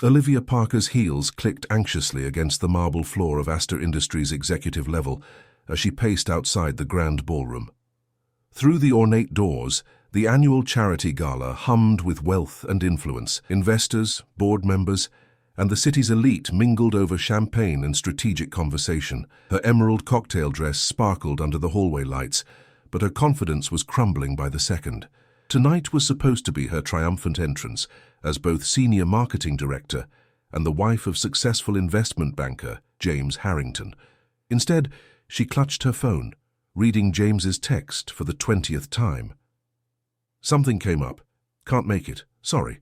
Olivia Parker's heels clicked anxiously against the marble floor of Aster Industries' executive level as she paced outside the grand ballroom. Through the ornate doors, the annual charity gala hummed with wealth and influence. Investors, board members, and the city's elite mingled over champagne and strategic conversation. Her emerald cocktail dress sparkled under the hallway lights, but her confidence was crumbling by the second. Tonight was supposed to be her triumphant entrance as both senior marketing director and the wife of successful investment banker James Harrington. Instead, she clutched her phone, reading James's text for the 20th time. Something came up. Can't make it. Sorry.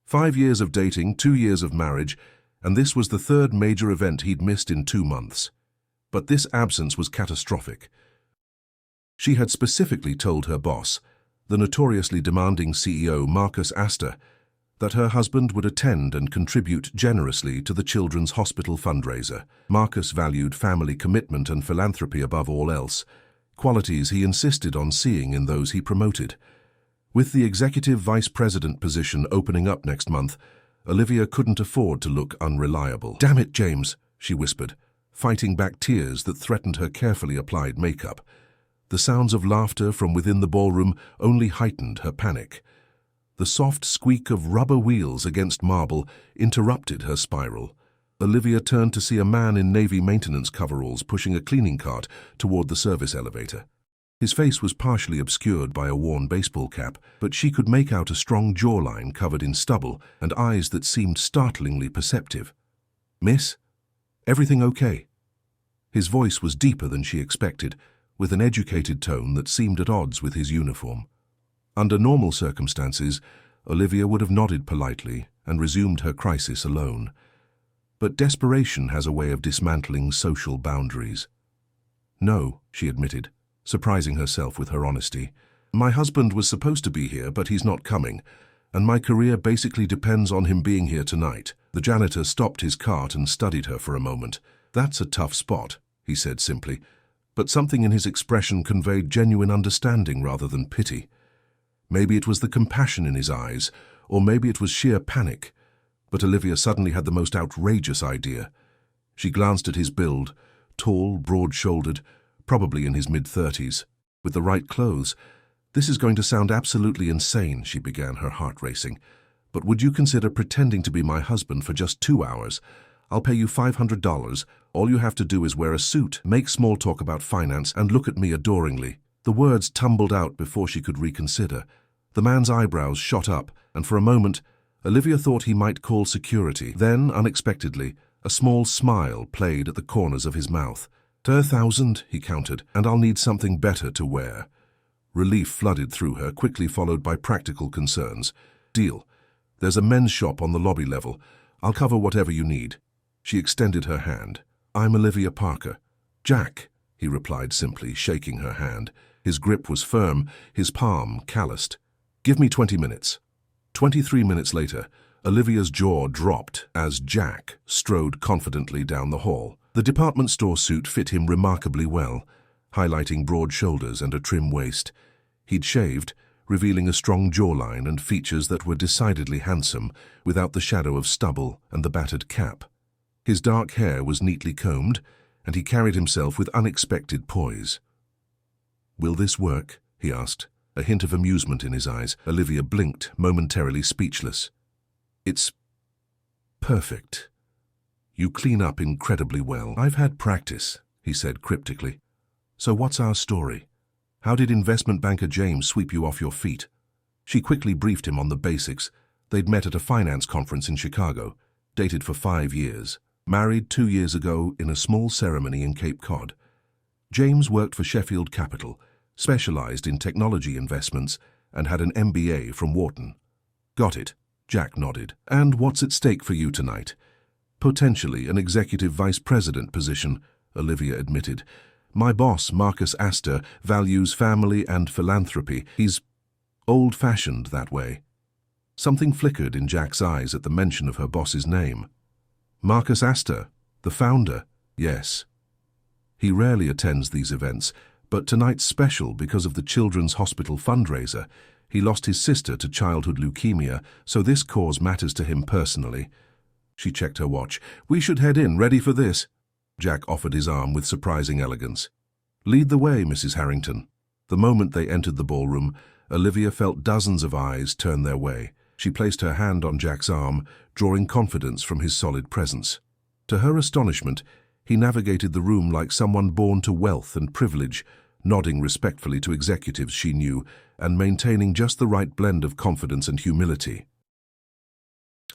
5 years of dating, 2 years of marriage, and this was the third major event he'd missed in 2 months. But this absence was catastrophic. She had specifically told her boss, the notoriously demanding CEO Marcus Aster, that her husband would attend and contribute generously to the Children's Hospital fundraiser. Marcus valued family commitment and philanthropy above all else, qualities he insisted on seeing in those he promoted. With the executive vice president position opening up next month, Olivia couldn't afford to look unreliable. "Damn it, James," she whispered, fighting back tears that threatened her carefully applied makeup. The sounds of laughter from within the ballroom only heightened her panic. The soft squeak of rubber wheels against marble interrupted her spiral. Olivia turned to see a man in navy maintenance coveralls pushing a cleaning cart toward the service elevator. His face was partially obscured by a worn baseball cap, but she could make out a strong jawline covered in stubble and eyes that seemed startlingly perceptive. "Miss? Everything okay?" His voice was deeper than she expected, with an educated tone that seemed at odds with his uniform. Under normal circumstances, Olivia would have nodded politely and resumed her crisis alone. But desperation has a way of dismantling social boundaries. "No," she admitted, surprising herself with her honesty. "My husband was supposed to be here, but he's not coming, and my career basically depends on him being here tonight." The janitor stopped his cart and studied her for a moment. "That's a tough spot," he said simply, but something in his expression conveyed genuine understanding rather than pity. Maybe it was the compassion in his eyes, or maybe it was sheer panic, but Olivia suddenly had the most outrageous idea. She glanced at his build, tall, broad-shouldered, probably in his mid-30s. With the right clothes, "This is going to sound absolutely insane," she began, her heart racing. "But would you consider pretending to be my husband for just 2 hours? I'll pay you $500. All you have to do is wear a suit, make small talk about finance, and look at me adoringly." The words tumbled out before she could reconsider. The man's eyebrows shot up, and for a moment, Olivia thought he might call security. Then, unexpectedly, a small smile played at the corners of his mouth. "1,000, he counted, "and I'll need something better to wear." Relief flooded through her, quickly followed by practical concerns. "Deal. There's a men's shop on the lobby level. I'll cover whatever you need." She extended her hand. "I'm Olivia Parker." "Jack," he replied simply, shaking her hand. His grip was firm, his palm calloused. "Give me 20 minutes. 23 minutes later, Olivia's jaw dropped as Jack strode confidently down the hall. The department store suit fit him remarkably well, highlighting broad shoulders and a trim waist. He'd shaved, revealing a strong jawline and features that were decidedly handsome, without the shadow of stubble and the battered cap. His dark hair was neatly combed, and he carried himself with unexpected poise. "Will this work?" he asked, a hint of amusement in his eyes. Olivia blinked, momentarily speechless. "It's perfect. You clean up incredibly well." "I've had practice," he said cryptically. "So what's our story? How did investment banker James sweep you off your feet?" She quickly briefed him on the basics. They'd met at a finance conference in Chicago, dated for 5 years, married 2 years ago in a small ceremony in Cape Cod. James worked for Sheffield Capital, specialized in technology investments, and had an MBA from Wharton. "Got it," Jack nodded. "And what's at stake for you tonight?" "Potentially an executive vice president position," Olivia admitted. "My boss, Marcus Aster, values family and philanthropy. He's old-fashioned that way." Something flickered in Jack's eyes at the mention of her boss's name. "Marcus Aster, the founder?" "Yes. He rarely attends these events, but tonight's special because of the Children's Hospital fundraiser. He lost his sister to childhood leukemia, so this cause matters to him personally. She checked her watch. "We should head in, ready for this." Jack offered his arm with surprising elegance. "Lead the way, Mrs. Harrington." The moment they entered the ballroom, Olivia felt dozens of eyes turn their way. She placed her hand on Jack's arm, drawing confidence from his solid presence. To her astonishment, he navigated the room like someone born to wealth and privilege, nodding respectfully to executives she knew and maintaining just the right blend of confidence and humility.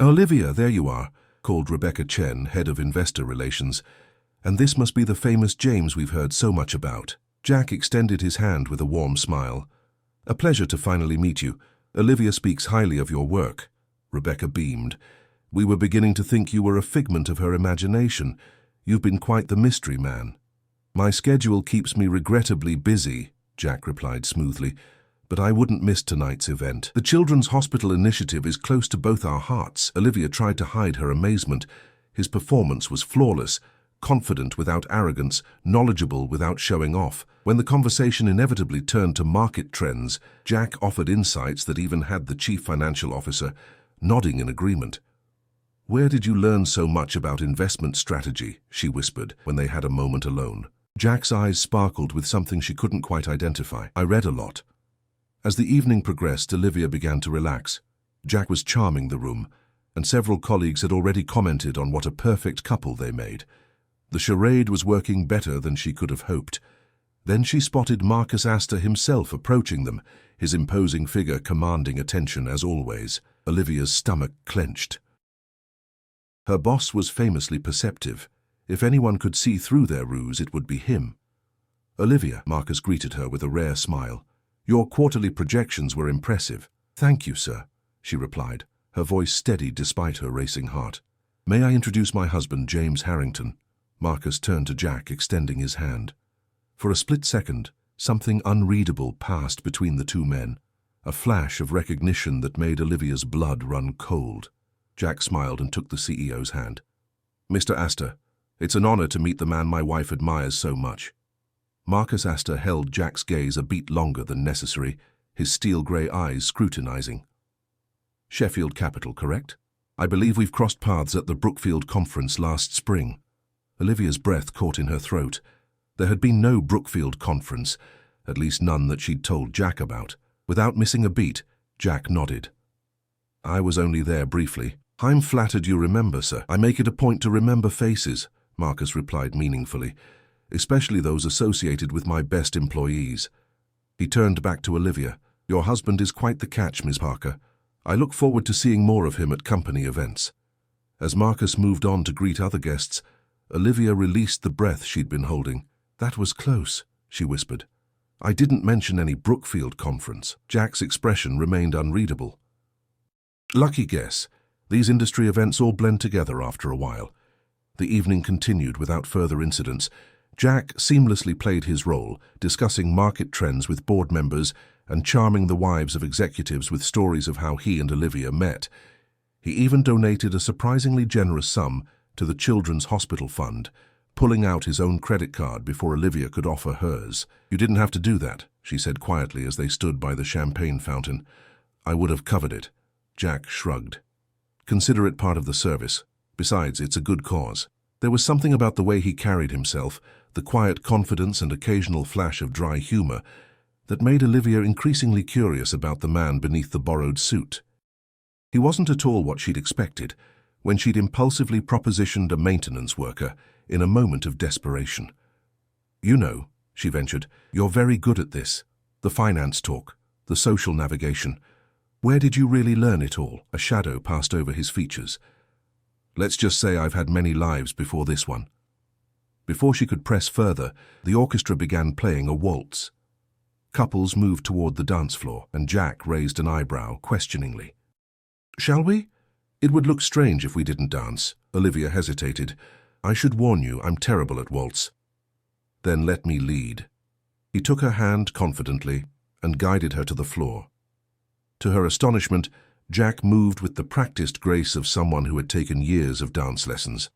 "Olivia, there you are," called Rebecca Chen, head of investor relations. "And this must be the famous James we've heard so much about." Jack extended his hand with a warm smile. "A pleasure to finally meet you. Olivia speaks highly of your work." Rebecca beamed. "We were beginning to think you were a figment of her imagination. You've been quite the mystery man." "My schedule keeps me regrettably busy," Jack replied smoothly, "but I wouldn't miss tonight's event. The Children's Hospital initiative is close to both our hearts." Olivia tried to hide her amazement. His performance was flawless, confident without arrogance, knowledgeable without showing off. When the conversation inevitably turned to market trends, Jack offered insights that even had the chief financial officer nodding in agreement. "Where did you learn so much about investment strategy?" she whispered when they had a moment alone. Jack's eyes sparkled with something she couldn't quite identify. "I read a lot." As the evening progressed, Olivia began to relax. Jack was charming the room, and several colleagues had already commented on what a perfect couple they made. The charade was working better than she could have hoped. Then she spotted Marcus Aster himself approaching them, his imposing figure commanding attention as always. Olivia's stomach clenched. Her boss was famously perceptive. If anyone could see through their ruse, it would be him. "Olivia," Marcus greeted her with a rare smile. "Your quarterly projections were impressive." "Thank you, sir," she replied, her voice steady despite her racing heart. "May I introduce my husband, James Harrington?" Marcus turned to Jack, extending his hand. For a split second, something unreadable passed between the two men, a flash of recognition that made Olivia's blood run cold. Jack smiled and took the CEO's hand. "Mr. Aster, it's an honor to meet the man my wife admires so much." Marcus Aster held Jack's gaze a beat longer than necessary, his steel-grey eyes scrutinizing. "Sheffield Capital, correct? I believe we've crossed paths at the Brookfield conference last spring." Olivia's breath caught in her throat. There had been no Brookfield conference, at least none that she'd told Jack about. Without missing a beat, Jack nodded. "I was only there briefly." "I'm flattered you remember, sir. I make it a point to remember faces," Marcus replied meaningfully, "especially those associated with my best employees." He turned back to Olivia. "Your husband is quite the catch, Miss Parker. I look forward to seeing more of him at company events." As Marcus moved on to greet other guests, Olivia released the breath she'd been holding. "That was close," she whispered. "I didn't mention any Brookfield conference." Jack's expression remained unreadable. "Lucky guess. These industry events all blend together after a while." The evening continued without further incidents. Jack seamlessly played his role, discussing market trends with board members and charming the wives of executives with stories of how he and Olivia met. He even donated a surprisingly generous sum to the Children's Hospital Fund, pulling out his own credit card before Olivia could offer hers. "You didn't have to do that," she said quietly as they stood by the champagne fountain. "I would have covered it." Jack shrugged. "Consider it part of the service. Besides, it's a good cause." There was something about the way he carried himself, the quiet confidence and occasional flash of dry humor, that made Olivia increasingly curious about the man beneath the borrowed suit. He wasn't at all what she'd expected when she'd impulsively propositioned a maintenance worker in a moment of desperation. "You know," she ventured, "you're very good at this. The finance talk, the social navigation. Where did you really learn it all?" A shadow passed over his features. "Let's just say I've had many lives before this one." Before she could press further, the orchestra began playing a waltz. Couples moved toward the dance floor, and Jack raised an eyebrow questioningly. "Shall we? It would look strange if we didn't dance." Olivia hesitated. "I should warn you, I'm terrible at waltz." "Then let me lead." He took her hand confidently and guided her to the floor. To her astonishment, Jack moved with the practiced grace of someone who had taken years of dance lessons.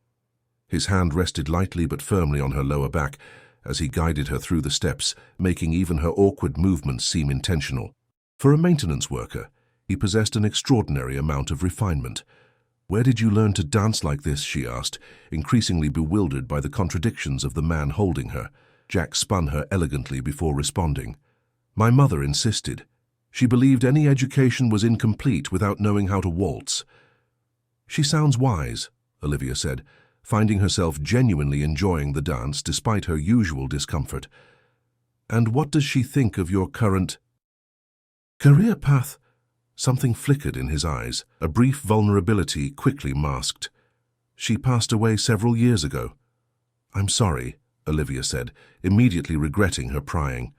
His hand rested lightly but firmly on her lower back as he guided her through the steps, making even her awkward movements seem intentional. For a maintenance worker, he possessed an extraordinary amount of refinement. "Where did you learn to dance like this?" she asked, increasingly bewildered by the contradictions of the man holding her. Jack spun her elegantly before responding. "My mother insisted. She believed any education was incomplete without knowing how to waltz." "She sounds wise," Olivia said, finding herself genuinely enjoying the dance despite her usual discomfort. "And what does she think of your current career path?" Something flickered in his eyes, a brief vulnerability quickly masked. "She passed away several years ago." "I'm sorry," Olivia said, immediately regretting her prying.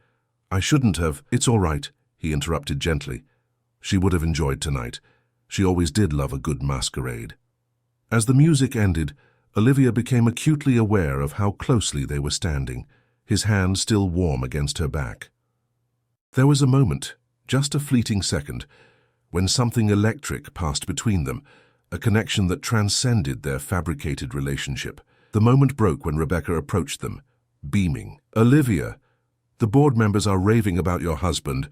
"I shouldn't have." "It's all right," he interrupted gently. "She would have enjoyed tonight. She always did love a good masquerade." As the music ended, Olivia became acutely aware of how closely they were standing, his hand still warm against her back. There was a moment, just a fleeting second, when something electric passed between them, a connection that transcended their fabricated relationship. The moment broke when Rebecca approached them, beaming. "Olivia, the board members are raving about your husband.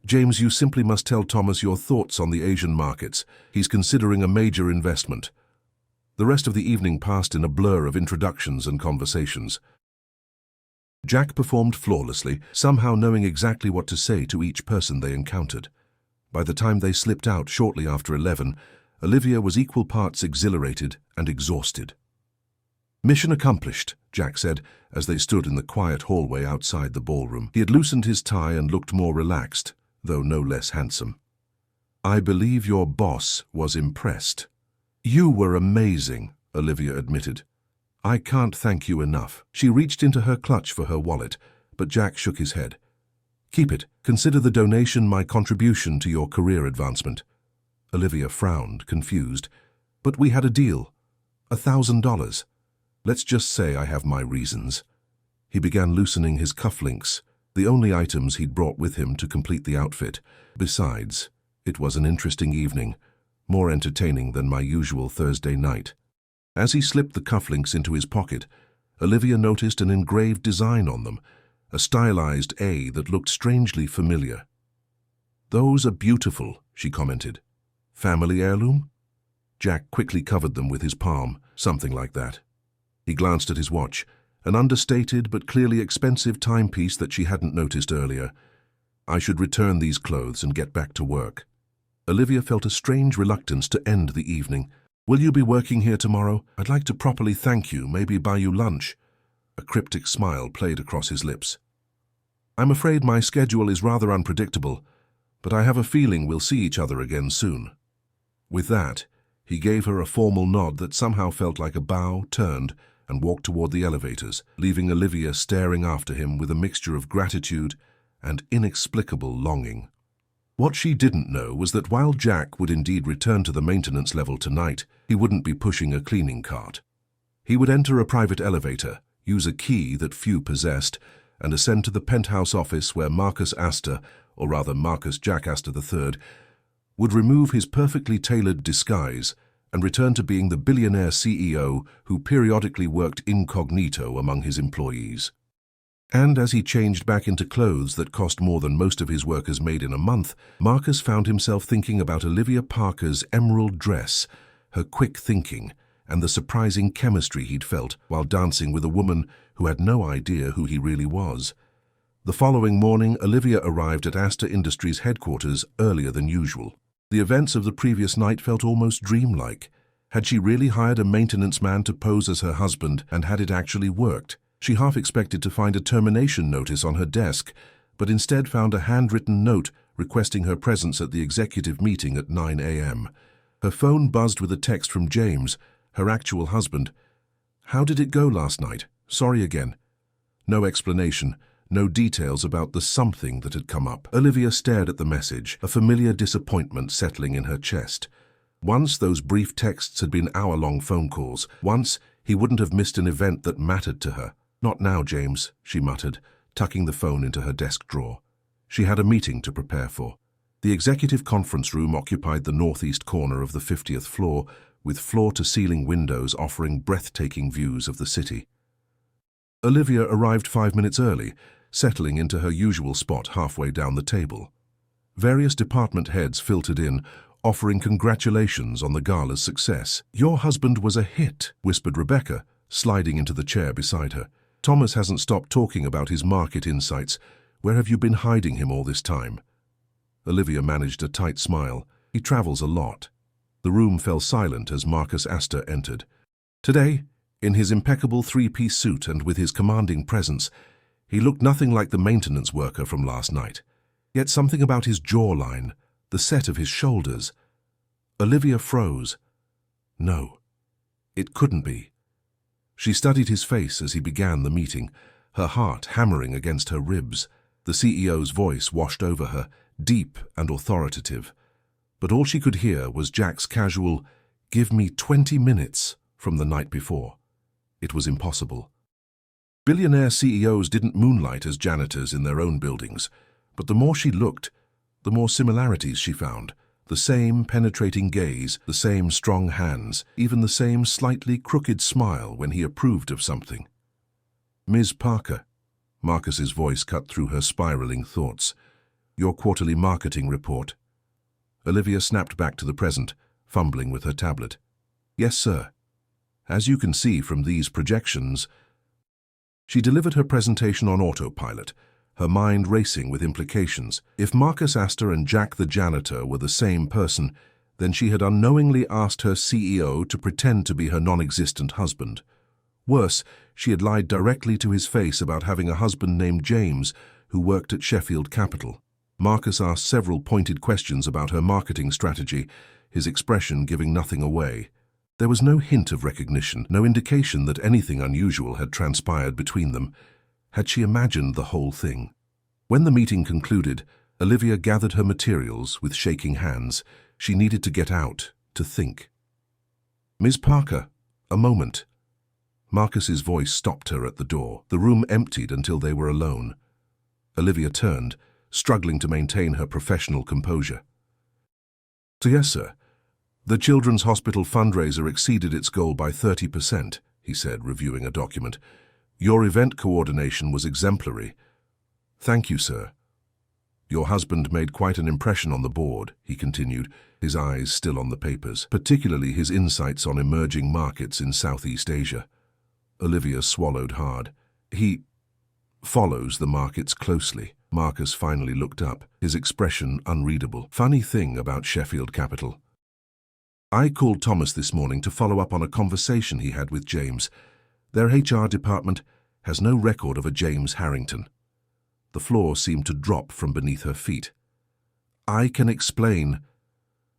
James, you simply must tell Thomas your thoughts on the Asian markets. He's considering a major investment." The rest of the evening passed in a blur of introductions and conversations. Jack performed flawlessly, somehow knowing exactly what to say to each person they encountered. By the time they slipped out shortly after 11, Olivia was equal parts exhilarated and exhausted. "Mission accomplished," Jack said, as they stood in the quiet hallway outside the ballroom. He had loosened his tie and looked more relaxed, though no less handsome. "I believe your boss was impressed." "You were amazing," Olivia admitted. "I can't thank you enough." She reached into her clutch for her wallet, but Jack shook his head. "Keep it. Consider the donation my contribution to your career advancement." Olivia frowned, confused. "But we had a deal. $1,000. Let's just say I have my reasons." He began loosening his cufflinks, the only items he'd brought with him to complete the outfit. Besides, it was an interesting evening, more entertaining than my usual Thursday night. As he slipped the cufflinks into his pocket, Olivia noticed an engraved design on them, a stylized A that looked strangely familiar. "Those are beautiful," she commented. "Family heirloom?" Jack quickly covered them with his palm, something like that. He glanced at his watch, an understated but clearly expensive timepiece that she hadn't noticed earlier. "I should return these clothes and get back to work." Olivia felt a strange reluctance to end the evening. "Will you be working here tomorrow? I'd like to properly thank you, maybe buy you lunch." A cryptic smile played across his lips. "I'm afraid my schedule is rather unpredictable, but I have a feeling we'll see each other again soon." With that, he gave her a formal nod that somehow felt like a bow, turned, and walked toward the elevators, leaving Olivia staring after him with a mixture of gratitude and inexplicable longing. What she didn't know was that while Jack would indeed return to the maintenance level tonight, he wouldn't be pushing a cleaning cart. He would enter a private elevator, use a key that few possessed, and ascend to the penthouse office where Marcus Aster, or rather Marcus Jack Aster III, would remove his perfectly tailored disguise and return to being the billionaire CEO who periodically worked incognito among his employees. And as he changed back into clothes that cost more than most of his workers made in a month, Marcus found himself thinking about Olivia Parker's emerald dress, her quick thinking, and the surprising chemistry he'd felt while dancing with a woman who had no idea who he really was. The following morning, Olivia arrived at Aster Industries headquarters earlier than usual. The events of the previous night felt almost dreamlike. Had she really hired a maintenance man to pose as her husband, and had it actually worked? She half expected to find a termination notice on her desk, but instead found a handwritten note requesting her presence at the executive meeting at 9 a.m. Her phone buzzed with a text from James, her actual husband. "How did it go last night? Sorry again." No explanation, no details about the something that had come up. Olivia stared at the message, a familiar disappointment settling in her chest. Once those brief texts had been hour-long phone calls. Once he wouldn't have missed an event that mattered to her. "Not now, James," she muttered, tucking the phone into her desk drawer. She had a meeting to prepare for. The executive conference room occupied the northeast corner of the 50th floor, with floor-to-ceiling windows offering breathtaking views of the city. Olivia arrived 5 minutes early, settling into her usual spot halfway down the table. Various department heads filtered in, offering congratulations on the gala's success. "Your husband was a hit," whispered Rebecca, sliding into the chair beside her. "Thomas hasn't stopped talking about his market insights. Where have you been hiding him all this time?" Olivia managed a tight smile. "He travels a lot." The room fell silent as Marcus Aster entered. Today, in his impeccable three-piece suit and with his commanding presence, he looked nothing like the maintenance worker from last night. Yet something about his jawline, the set of his shoulders. Olivia froze. No, it couldn't be. She studied his face as he began the meeting, her heart hammering against her ribs. The CEO's voice washed over her, deep and authoritative. But all she could hear was Jack's casual, "Give me 20 minutes," from the night before. It was impossible. Billionaire CEOs didn't moonlight as janitors in their own buildings, but the more she looked, the more similarities she found. The same penetrating gaze, the same strong hands, even the same slightly crooked smile when he approved of something. "Ms. Parker," Marcus's voice cut through her spiraling thoughts. "Your quarterly marketing report." Olivia snapped back to the present, fumbling with her tablet. "Yes, sir. As you can see from these projections..." She delivered her presentation on autopilot, her mind racing with implications. If Marcus Aster and Jack the janitor were the same person, then she had unknowingly asked her CEO to pretend to be her non-existent husband. Worse, she had lied directly to his face about having a husband named James who worked at Sheffield Capital. Marcus asked several pointed questions about her marketing strategy, his expression giving nothing away. There was no hint of recognition, no indication that anything unusual had transpired between them. Had she imagined the whole thing? When the meeting concluded, Olivia gathered her materials with shaking hands. She needed to get out, to think. "Ms. Parker, a moment." Marcus's voice stopped her at the door. The room emptied until they were alone. Olivia turned, struggling to maintain her professional composure. "So yes, sir. The Children's Hospital fundraiser exceeded its goal by 30%, he said, reviewing a document. "Your event coordination was exemplary." "Thank you, sir." "Your husband made quite an impression on the board," he continued, his eyes still on the papers, particularly his insights on emerging markets in Southeast Asia. Olivia swallowed hard. "He follows the markets closely." Marcus finally looked up, his expression unreadable. "Funny thing about Sheffield Capital. I called Thomas this morning to follow up on a conversation he had with James. Their HR department has no record of a James Harrington." The floor seemed to drop from beneath her feet. "I can explain."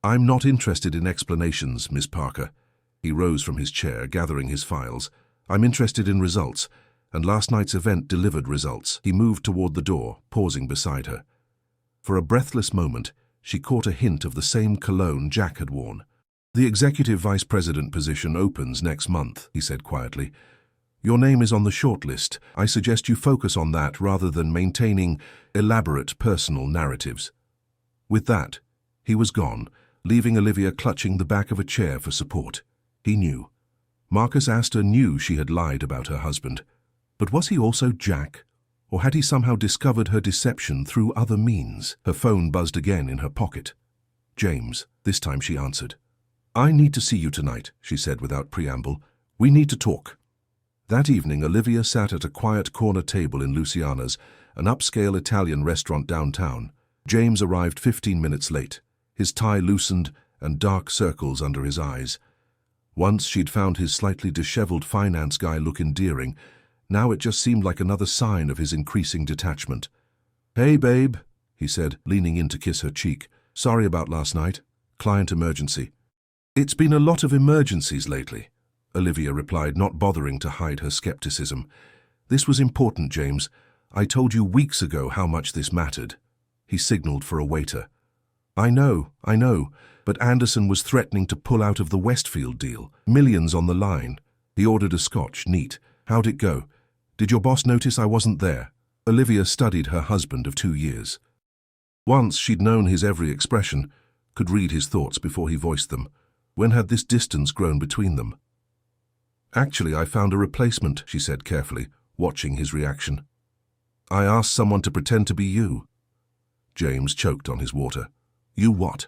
"I'm not interested in explanations, Miss Parker." He rose from his chair, gathering his files. "I'm interested in results, and last night's event delivered results." He moved toward the door, pausing beside her. For a breathless moment, she caught a hint of the same cologne Jack had worn. "The executive vice president position opens next month," he said quietly. "Your name is on the shortlist. I suggest you focus on that rather than maintaining elaborate personal narratives." With that, he was gone, leaving Olivia clutching the back of a chair for support. He knew. Marcus Aster knew she had lied about her husband. But was he also Jack? Or had he somehow discovered her deception through other means? Her phone buzzed again in her pocket. "James." This time she answered. "I need to see you tonight," she said without preamble. "We need to talk." That evening, Olivia sat at a quiet corner table in Luciana's, an upscale Italian restaurant downtown. James arrived 15 minutes late, his tie loosened and dark circles under his eyes. Once she'd found his slightly disheveled finance guy look endearing. Now it just seemed like another sign of his increasing detachment. "Hey, babe," he said, leaning in to kiss her cheek. "Sorry about last night. Client emergency." "It's been a lot of emergencies lately," Olivia replied, not bothering to hide her skepticism. "This was important, James. I told you weeks ago how much this mattered." He signaled for a waiter. I know, but Anderson was threatening to pull out of the Westfield deal. Millions on the line." He ordered a scotch, neat. "How'd it go? Did your boss notice I wasn't there?" Olivia studied her husband of 2 years. Once she'd known his every expression, could read his thoughts before he voiced them. When had this distance grown between them? "Actually, I found a replacement," she said carefully, watching his reaction. "I asked someone to pretend to be you." James choked on his water. "You what?"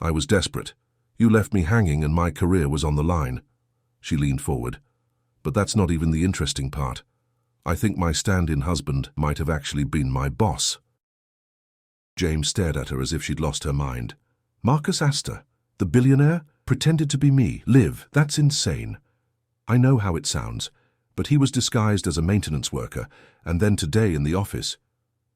I was desperate. You left me hanging and my career was on the line. She leaned forward. But that's not even the interesting part. I think my stand-in husband might have actually been my boss. James stared at her as if she'd lost her mind. Marcus Aster, the billionaire, pretended to be me. Liv, that's insane. I know how it sounds, but he was disguised as a maintenance worker, and then today in the office.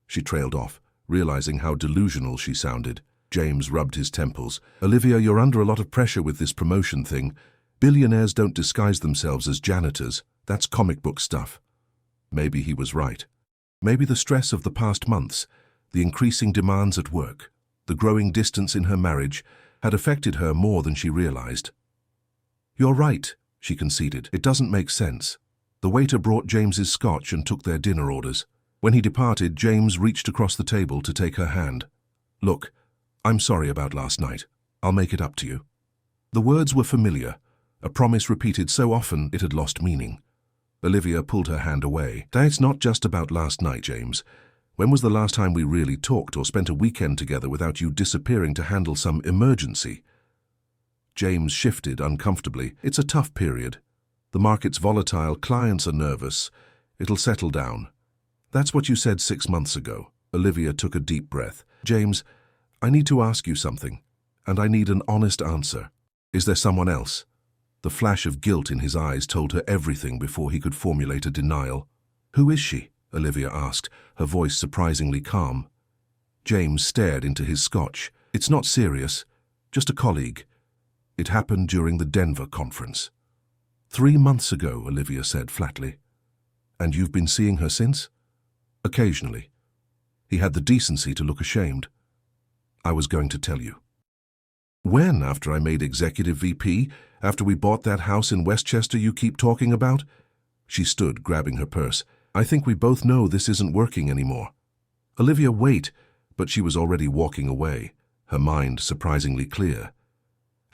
She trailed off, realizing how delusional she sounded. James rubbed his temples. Olivia, you're under a lot of pressure with this promotion thing. Billionaires don't disguise themselves as janitors. That's comic book stuff. Maybe he was right. Maybe the stress of the past months, the increasing demands at work, the growing distance in her marriage, had affected her more than she realized. You're right, she conceded. It doesn't make sense. The waiter brought James's scotch and took their dinner orders. When he departed, James reached across the table to take her hand. Look, I'm sorry about last night. I'll make it up to you. The words were familiar, a promise repeated so often it had lost meaning. Olivia pulled her hand away. It's not just about last night, James. When was the last time we really talked or spent a weekend together without you disappearing to handle some emergency? James shifted uncomfortably. It's a tough period. The market's volatile, clients are nervous. It'll settle down. That's what you said 6 months ago. Olivia took a deep breath. James, I need to ask you something, and I need an honest answer. Is there someone else? The flash of guilt in his eyes told her everything before he could formulate a denial. Who is she? Olivia asked, her voice surprisingly calm. James stared into his scotch. It's not serious, just a colleague. It happened during the Denver conference. 3 months ago, Olivia said flatly. And you've been seeing her since? Occasionally. He had the decency to look ashamed. I was going to tell you. When, after I made executive VP, after we bought that house in Westchester you keep talking about? She stood, grabbing her purse. I think we both know this isn't working anymore. Olivia, wait, but she was already walking away, her mind surprisingly clear.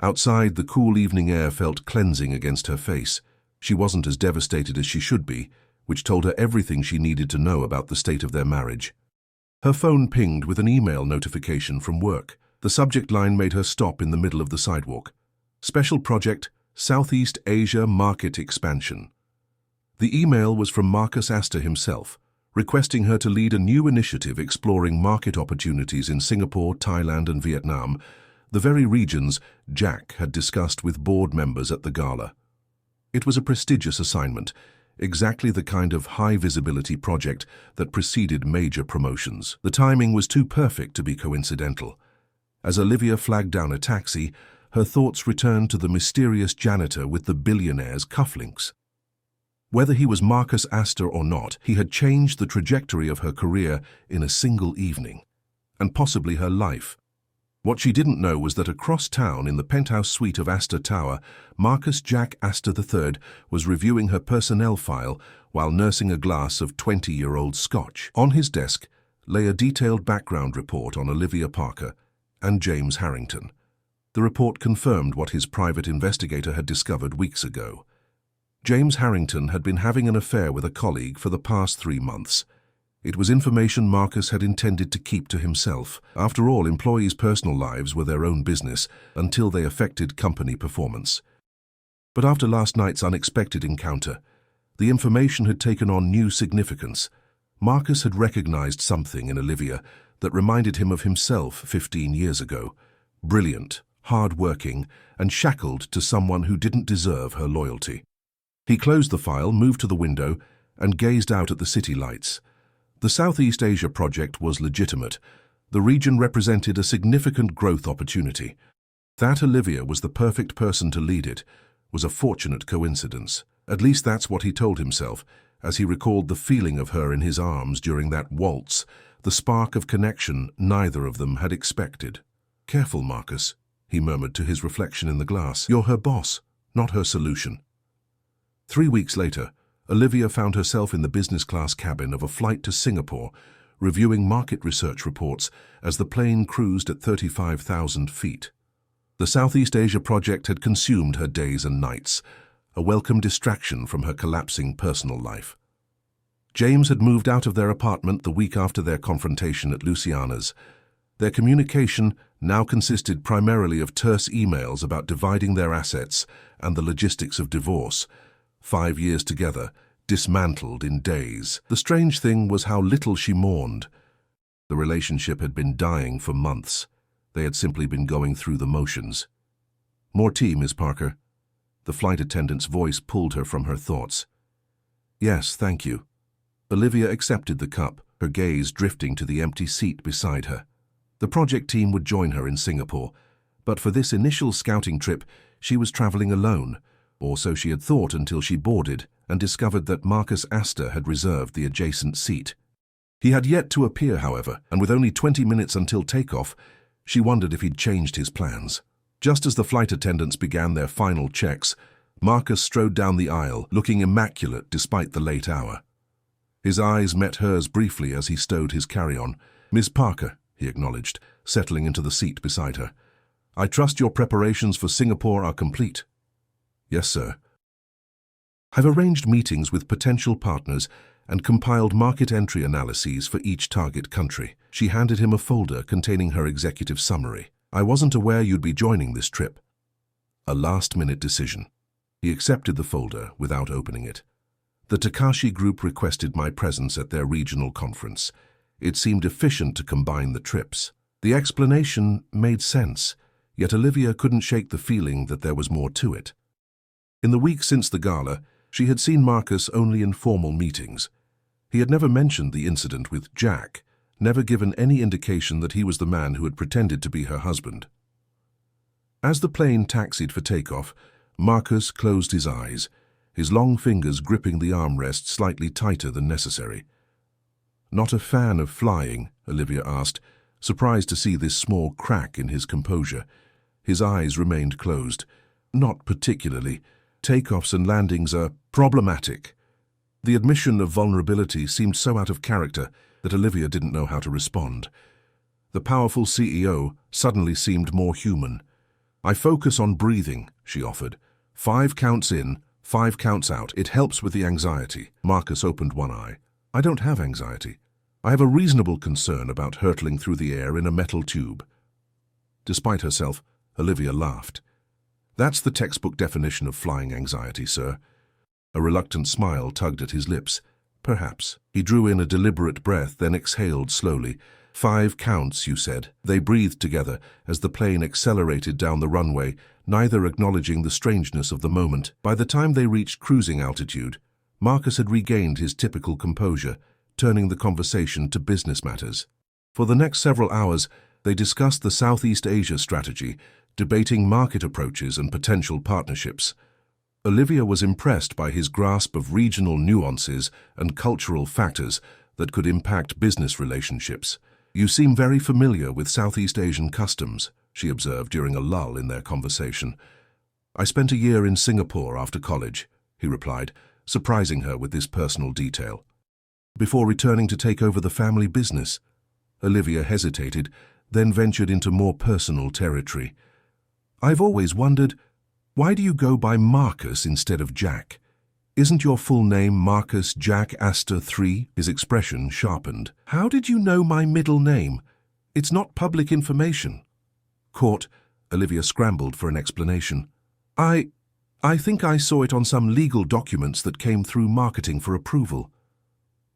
Outside, the cool evening air felt cleansing against her face. She wasn't as devastated as she should be, which told her everything she needed to know about the state of their marriage. Her phone pinged with an email notification from work. The subject line made her stop in the middle of the sidewalk. Special Project, Southeast Asia Market Expansion. The email was from Marcus Aster himself, requesting her to lead a new initiative exploring market opportunities in Singapore, Thailand and Vietnam, the very regions Jack had discussed with board members at the gala. It was a prestigious assignment, exactly the kind of high-visibility project that preceded major promotions. The timing was too perfect to be coincidental. As Olivia flagged down a taxi, her thoughts returned to the mysterious janitor with the billionaire's cufflinks. Whether he was Marcus Aster or not, he had changed the trajectory of her career in a single evening, and possibly her life. What she didn't know was that across town in the penthouse suite of Aster Tower, Marcus Jack Aster III was reviewing her personnel file while nursing a glass of 20-year-old scotch. On his desk lay a detailed background report on Olivia Parker and James Harrington. The report confirmed what his private investigator had discovered weeks ago. James Harrington had been having an affair with a colleague for the past 3 months. It was information Marcus had intended to keep to himself. After all, employees' personal lives were their own business until they affected company performance. But after last night's unexpected encounter, the information had taken on new significance. Marcus had recognized something in Olivia that reminded him of himself 15 years ago. Brilliant, hard-working, and shackled to someone who didn't deserve her loyalty. He closed the file, moved to the window, and gazed out at the city lights. The Southeast Asia project was legitimate. The region represented a significant growth opportunity. That Olivia was the perfect person to lead it was a fortunate coincidence. At least that's what he told himself, as he recalled the feeling of her in his arms during that waltz, the spark of connection neither of them had expected. Careful, Marcus, he murmured to his reflection in the glass. You're her boss, not her solution. 3 weeks later, Olivia found herself in the business-class cabin of a flight to Singapore, reviewing market research reports as the plane cruised at 35,000 feet. The Southeast Asia project had consumed her days and nights, a welcome distraction from her collapsing personal life. James had moved out of their apartment the week after their confrontation at Luciana's. Their communication now consisted primarily of terse emails about dividing their assets and the logistics of divorce. 5 years together, dismantled in days. The strange thing was how little she mourned. The relationship had been dying for months. They had simply been going through the motions. "More tea, Miss Parker." The flight attendant's voice pulled her from her thoughts. "Yes, thank you." Olivia accepted the cup, her gaze drifting to the empty seat beside her. The project team would join her in Singapore, but for this initial scouting trip, she was traveling alone, or so she had thought until she boarded and discovered that Marcus Aster had reserved the adjacent seat. He had yet to appear, however, and with only 20 minutes until takeoff, she wondered if he'd changed his plans. Just as the flight attendants began their final checks, Marcus strode down the aisle, looking immaculate despite the late hour. His eyes met hers briefly as he stowed his carry-on. "Miss Parker," he acknowledged, settling into the seat beside her. "I trust your preparations for Singapore are complete." "Yes, sir." "I've arranged meetings with potential partners and compiled market entry analyses for each target country." She handed him a folder containing her executive summary. "I wasn't aware you'd be joining this trip." A last-minute decision. He accepted the folder without opening it. "The Takashi Group requested my presence at their regional conference. It seemed efficient to combine the trips." The explanation made sense, yet Olivia couldn't shake the feeling that there was more to it. In the week since the gala, she had seen Marcus only in formal meetings. He had never mentioned the incident with Jack, never given any indication that he was the man who had pretended to be her husband. As the plane taxied for takeoff, Marcus closed his eyes, his long fingers gripping the armrest slightly tighter than necessary. "Not a fan of flying?" Olivia asked, surprised to see this small crack in his composure. His eyes remained closed. "Not particularly. Takeoffs and landings are problematic." The admission of vulnerability seemed so out of character that Olivia didn't know how to respond. The powerful CEO suddenly seemed more human. "I focus on breathing," she offered. 5 counts in, 5 counts out. It helps with the anxiety." Marcus opened one eye. "I don't have anxiety. I have a reasonable concern about hurtling through the air in a metal tube." Despite herself, Olivia laughed. "That's the textbook definition of flying anxiety, sir." A reluctant smile tugged at his lips. "Perhaps." He drew in a deliberate breath, then exhaled slowly. 5 counts, you said." They breathed together as the plane accelerated down the runway, neither acknowledging the strangeness of the moment. By the time they reached cruising altitude, Marcus had regained his typical composure, turning the conversation to business matters. For the next several hours, they discussed the Southeast Asia strategy, debating market approaches and potential partnerships. Olivia was impressed by his grasp of regional nuances and cultural factors that could impact business relationships. "You seem very familiar with Southeast Asian customs," she observed during a lull in their conversation. "I spent a year in Singapore after college," he replied, surprising her with this personal detail. "Before returning to take over the family business." Olivia hesitated, then ventured into more personal territory. "I've always wondered, why do you go by Marcus instead of Jack? Isn't your full name Marcus Jack Aster III? His expression sharpened. "How did you know my middle name? It's not public information." Caught, Olivia scrambled for an explanation. I think I saw it on some legal documents that came through marketing for approval."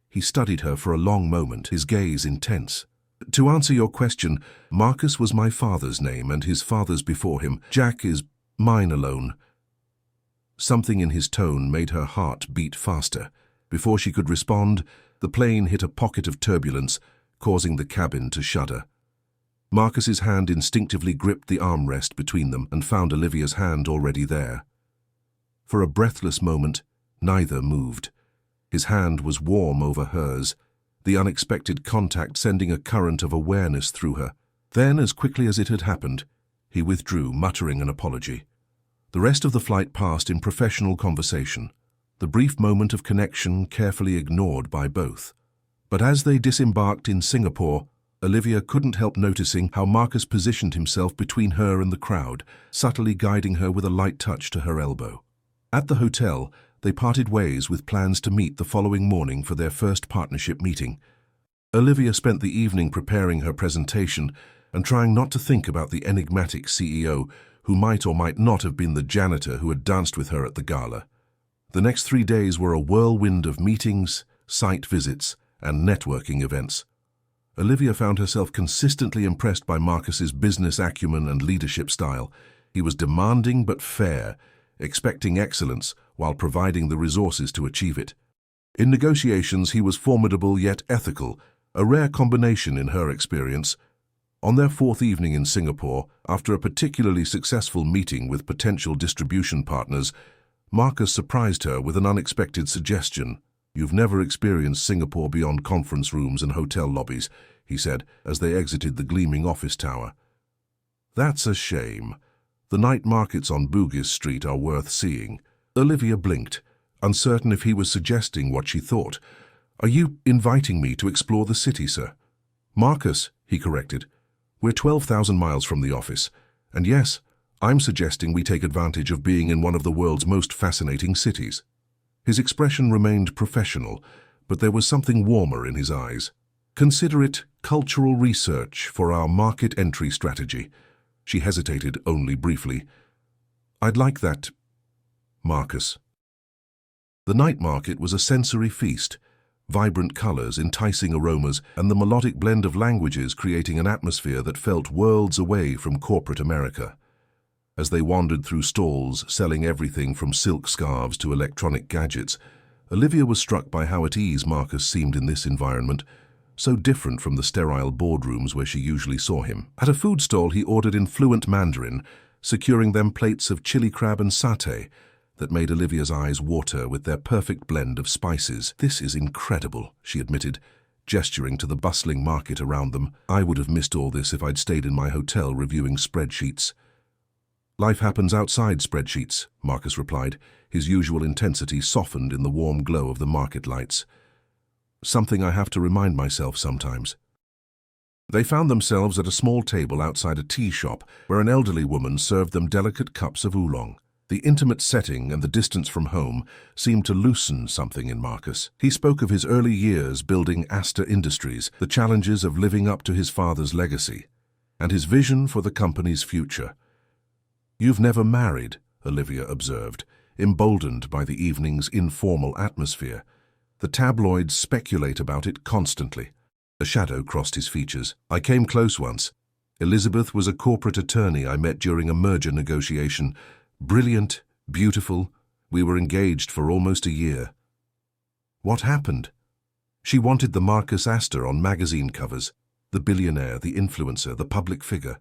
He studied her for a long moment, his gaze intense. "To answer your question, Marcus was my father's name and his father's before him. Jack is mine alone." Something in his tone made her heart beat faster. Before she could respond, the plane hit a pocket of turbulence, causing the cabin to shudder. Marcus's hand instinctively gripped the armrest between them and found Olivia's hand already there. For a breathless moment, neither moved. His hand was warm over hers, the unexpected contact sending a current of awareness through her. Then, as quickly as it had happened, he withdrew, muttering an apology. The rest of the flight passed in professional conversation, the brief moment of connection carefully ignored by both. But as they disembarked in Singapore, Olivia couldn't help noticing how Marcus positioned himself between her and the crowd, subtly guiding her with a light touch to her elbow. At the hotel, they parted ways with plans to meet the following morning for their first partnership meeting. Olivia spent the evening preparing her presentation and trying not to think about the enigmatic CEO who might or might not have been the janitor who had danced with her at the gala. The next 3 days were a whirlwind of meetings, site visits, and networking events. Olivia found herself consistently impressed by Marcus's business acumen and leadership style. He was demanding but fair, expecting excellence while providing the resources to achieve it. In negotiations, he was formidable yet ethical, a rare combination in her experience. On their 4th evening in Singapore, after a particularly successful meeting with potential distribution partners, Marcus surprised her with an unexpected suggestion. "You've never experienced Singapore beyond conference rooms and hotel lobbies," he said as they exited the gleaming office tower. "That's a shame. The night markets on Bugis Street are worth seeing." Olivia blinked, uncertain if he was suggesting what she thought. "Are you inviting me to explore the city, sir?" "Marcus," he corrected. "We're 12,000 miles from the office. And yes, I'm suggesting we take advantage of being in one of the world's most fascinating cities." His expression remained professional, but there was something warmer in his eyes. "Consider it cultural research for our market entry strategy." She hesitated only briefly. "I'd like that, Marcus." The night market was a sensory feast, vibrant colors, enticing aromas, and the melodic blend of languages creating an atmosphere that felt worlds away from corporate America. As they wandered through stalls selling everything from silk scarves to electronic gadgets, Olivia was struck by how at ease Marcus seemed in this environment, so different from the sterile boardrooms where she usually saw him. At a food stall, he ordered in fluent Mandarin, securing them plates of chili crab and satay that made Olivia's eyes water with their perfect blend of spices. "This is incredible," she admitted, gesturing to the bustling market around them. "I would have missed all this if I'd stayed in my hotel reviewing spreadsheets." "Life happens outside spreadsheets," Marcus replied, his usual intensity softened in the warm glow of the market lights. "Something I have to remind myself sometimes." They found themselves at a small table outside a tea shop where an elderly woman served them delicate cups of oolong. The intimate setting and the distance from home seemed to loosen something in Marcus. He spoke of his early years building Aster Industries, the challenges of living up to his father's legacy, and his vision for the company's future. "You've never married," Olivia observed, emboldened by the evening's informal atmosphere. "The tabloids speculate about it constantly." A shadow crossed his features. "I came close once. Elizabeth was a corporate attorney I met during a merger negotiation. Brilliant, beautiful. We were engaged for almost a year." "What happened?" "She wanted the Marcus Aster on magazine covers. The billionaire, the influencer, the public figure."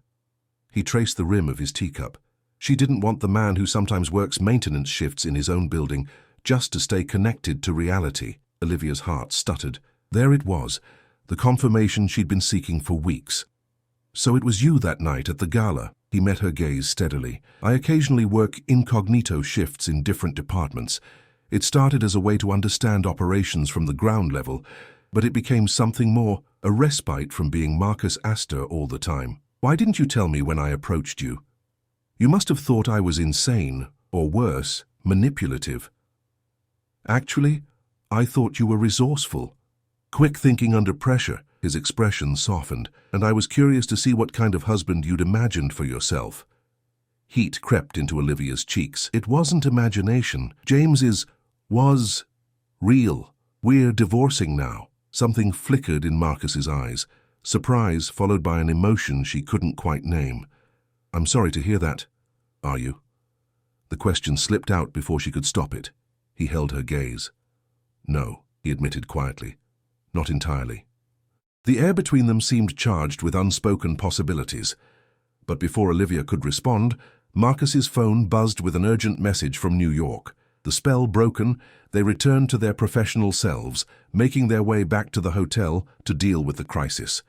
He traced the rim of his teacup. "She didn't want the man who sometimes works maintenance shifts in his own building just to stay connected to reality." Olivia's heart stuttered. There it was, the confirmation she'd been seeking for weeks. "So it was you that night at the gala?" He met her gaze steadily. "I occasionally work incognito shifts in different departments. It started as a way to understand operations from the ground level, but it became something more, a respite from being Marcus Aster all the time. Why didn't you tell me when I approached you? You must have thought I was insane, or worse, manipulative." "Actually, I thought you were resourceful. Quick thinking under pressure." His expression softened, "and I was curious to see what kind of husband you'd imagined for yourself." Heat crept into Olivia's cheeks. "It wasn't imagination. James was real. We're divorcing now." Something flickered in Marcus's eyes, surprise followed by an emotion she couldn't quite name. "I'm sorry to hear that. Are you?" The question slipped out before she could stop it. He held her gaze. "No," he admitted quietly. "Not entirely." The air between them seemed charged with unspoken possibilities. But before Olivia could respond, Marcus's phone buzzed with an urgent message from New York. The spell broken, they returned to their professional selves, making their way back to the hotel to deal with the crisis.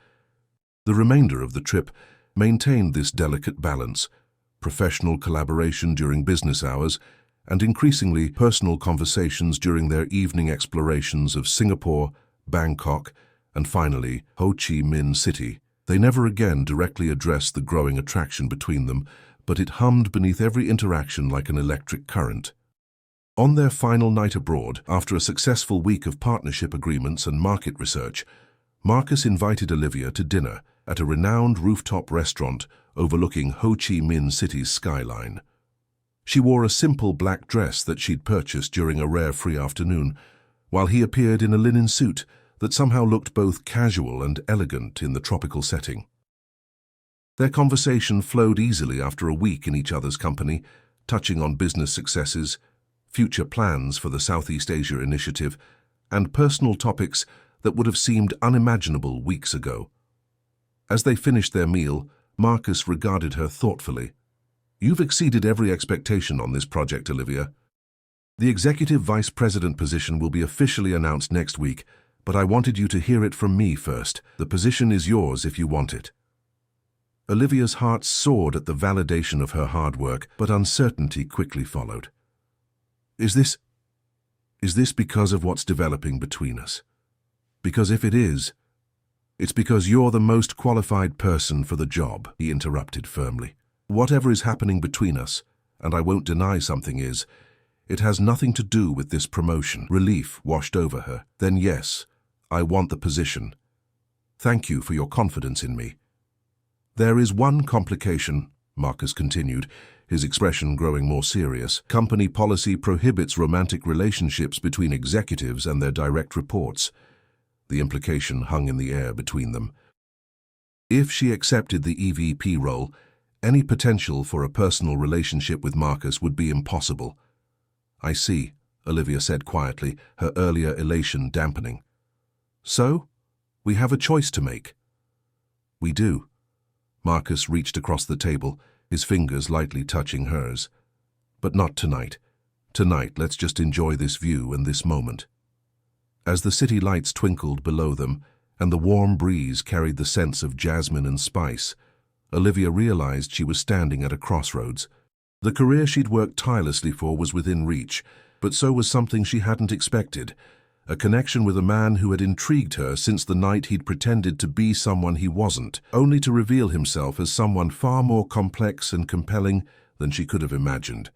The remainder of the trip maintained this delicate balance, professional collaboration during business hours, and increasingly personal conversations during their evening explorations of Singapore, Bangkok, and finally Ho Chi Minh City. They never again directly addressed the growing attraction between them, but it hummed beneath every interaction like an electric current. On their final night abroad, after a successful week of partnership agreements and market research, Marcus invited Olivia to dinner at a renowned rooftop restaurant overlooking Ho Chi Minh City's skyline. She wore a simple black dress that she'd purchased during a rare free afternoon, while he appeared in a linen suit that somehow looked both casual and elegant in the tropical setting. Their conversation flowed easily after a week in each other's company, touching on business successes, future plans for the Southeast Asia initiative, and personal topics that would have seemed unimaginable weeks ago. As they finished their meal, Marcus regarded her thoughtfully. "You've exceeded every expectation on this project, Olivia. The executive vice president position will be officially announced next week, but I wanted you to hear it from me first. The position is yours if you want it." Olivia's heart soared at the validation of her hard work, but uncertainty quickly followed. Is this because of what's developing between us? Because if it is, it's because you're the most qualified person for the job, he interrupted firmly. Whatever is happening between us, and I won't deny something is, it has nothing to do with this promotion. Relief washed over her. Then yes, I want the position. Thank you for your confidence in me. There is one complication, Marcus continued, his expression growing more serious. Company policy prohibits romantic relationships between executives and their direct reports. The implication hung in the air between them. If she accepted the EVP role, any potential for a personal relationship with Marcus would be impossible. I see, Olivia said quietly, her earlier elation dampening. So, we have a choice to make. We do. Marcus reached across the table, his fingers lightly touching hers. But not tonight. Tonight, let's just enjoy this view and this moment. As the city lights twinkled below them, and the warm breeze carried the scents of jasmine and spice, Olivia realized she was standing at a crossroads. The career she'd worked tirelessly for was within reach, but so was something she hadn't expected, a connection with a man who had intrigued her since the night he'd pretended to be someone he wasn't, only to reveal himself as someone far more complex and compelling than she could have imagined.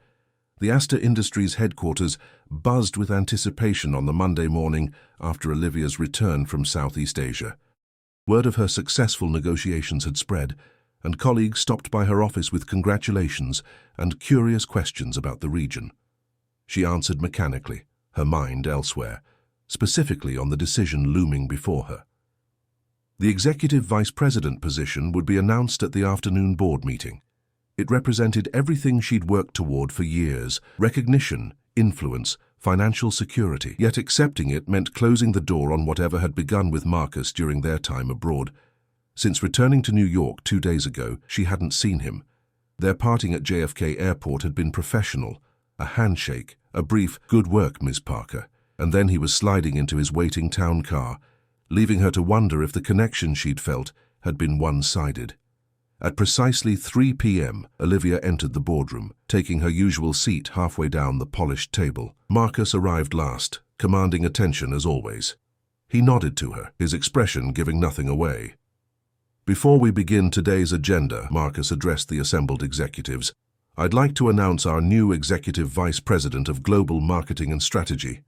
The Aster Industries headquarters buzzed with anticipation on the Monday morning after Olivia's return from Southeast Asia. Word of her successful negotiations had spread, and colleagues stopped by her office with congratulations and curious questions about the region. She answered mechanically, her mind elsewhere, specifically on the decision looming before her. The executive vice president position would be announced at the afternoon board meeting. It represented everything she'd worked toward for years: recognition, influence, financial security. Yet accepting it meant closing the door on whatever had begun with Marcus during their time abroad. Since returning to New York 2 days ago, she hadn't seen him. Their parting at JFK Airport had been professional, a handshake, a brief "good work, Ms. Parker," and then he was sliding into his waiting town car, leaving her to wonder if the connection she'd felt had been one-sided. At precisely 3 p.m., Olivia entered the boardroom, taking her usual seat halfway down the polished table. Marcus arrived last, commanding attention as always. He nodded to her, his expression giving nothing away. Before we begin today's agenda, Marcus addressed the assembled executives, I'd like to announce our new Executive Vice President of Global Marketing and Strategy.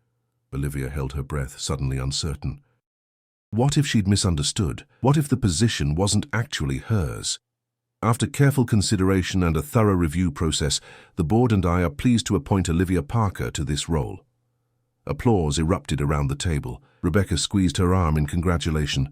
Olivia held her breath, suddenly uncertain. What if she'd misunderstood? What if the position wasn't actually hers? After careful consideration and a thorough review process, the board and I are pleased to appoint Olivia Parker to this role. Applause erupted around the table. Rebecca squeezed her arm in congratulation,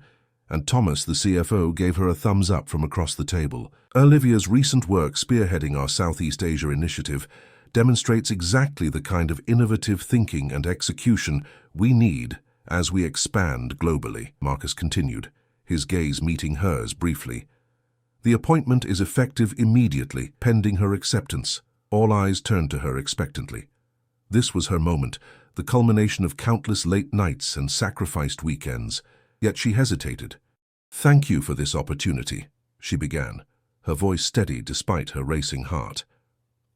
and Thomas, the CFO, gave her a thumbs up from across the table. Olivia's recent work spearheading our Southeast Asia initiative demonstrates exactly the kind of innovative thinking and execution we need as we expand globally, Marcus continued, his gaze meeting hers briefly. The appointment is effective immediately, pending her acceptance. All eyes turned to her expectantly. This was her moment, the culmination of countless late nights and sacrificed weekends. Yet she hesitated. Thank you for this opportunity, she began, her voice steady despite her racing heart.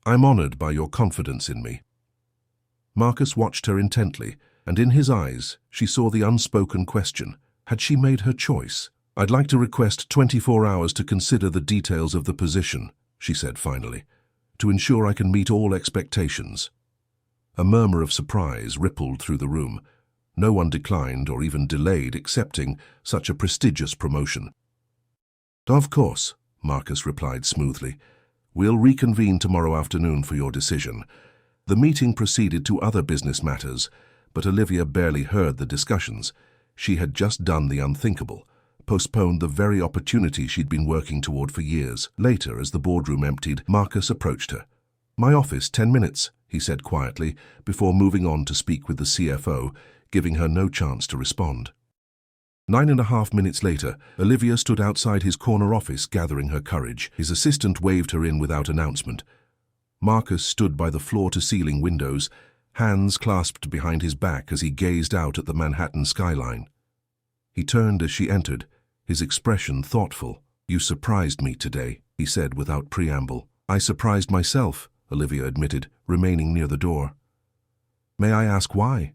I'm honored by your confidence in me. Marcus watched her intently, and in his eyes she saw the unspoken question. Had she made her choice? I'd like to request 24 hours to consider the details of the position, she said finally, to ensure I can meet all expectations. A murmur of surprise rippled through the room. No one declined or even delayed accepting such a prestigious promotion. "Of course," Marcus replied smoothly. "We'll reconvene tomorrow afternoon for your decision." The meeting proceeded to other business matters, but Olivia barely heard the discussions. She had just done the unthinkable, postponed the very opportunity she'd been working toward for years. Later, as the boardroom emptied, Marcus approached her. "My office, 10 minutes, he said quietly, before moving on to speak with the CFO, giving her no chance to respond. 9.5 minutes later, Olivia stood outside his corner office gathering her courage. His assistant waved her in without announcement. Marcus stood by the floor-to-ceiling windows, hands clasped behind his back as he gazed out at the Manhattan skyline. He turned as she entered, his expression thoughtful. "You surprised me today," he said without preamble. "I surprised myself," Olivia admitted, remaining near the door. "May I ask why?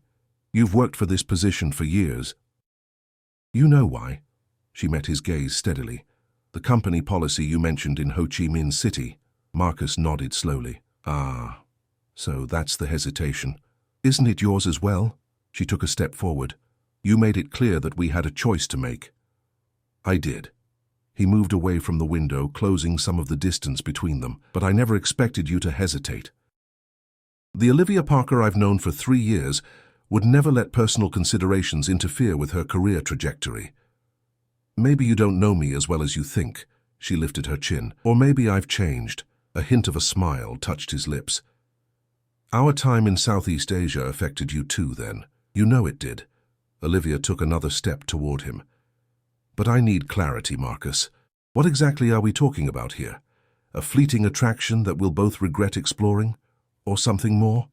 You've worked for this position for years." "You know why." She met his gaze steadily. "The company policy you mentioned in Ho Chi Minh City." Marcus nodded slowly. "Ah, so that's the hesitation. Isn't it yours as well?" She took a step forward. "You made it clear that we had a choice to make." "I did." He moved away from the window, closing some of the distance between them. "But I never expected you to hesitate. The Olivia Parker I've known for 3 years would never let personal considerations interfere with her career trajectory. Maybe you don't know me as well as you think." She lifted her chin. "Or maybe I've changed." A hint of a smile touched his lips. "Our time in Southeast Asia affected you too then. You know it did." Olivia took another step toward him. "But I need clarity, Marcus. What exactly are we talking about here? A fleeting attraction that we'll both regret exploring? Or something more?"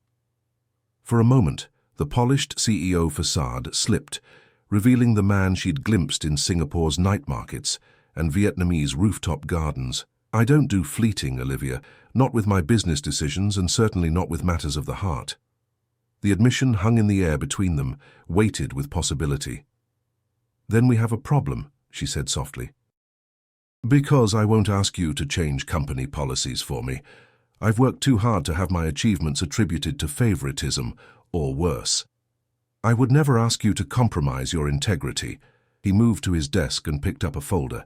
For a moment, the polished CEO facade slipped, revealing the man she'd glimpsed in Singapore's night markets and Vietnamese rooftop gardens. "I don't do fleeting, Olivia, not with my business decisions and certainly not with matters of the heart." The admission hung in the air between them, weighted with possibility. "Then we have a problem," she said softly. "Because I won't ask you to change company policies for me. I've worked too hard to have my achievements attributed to favoritism, or worse. I would never ask you to compromise your integrity." He moved to his desk and picked up a folder.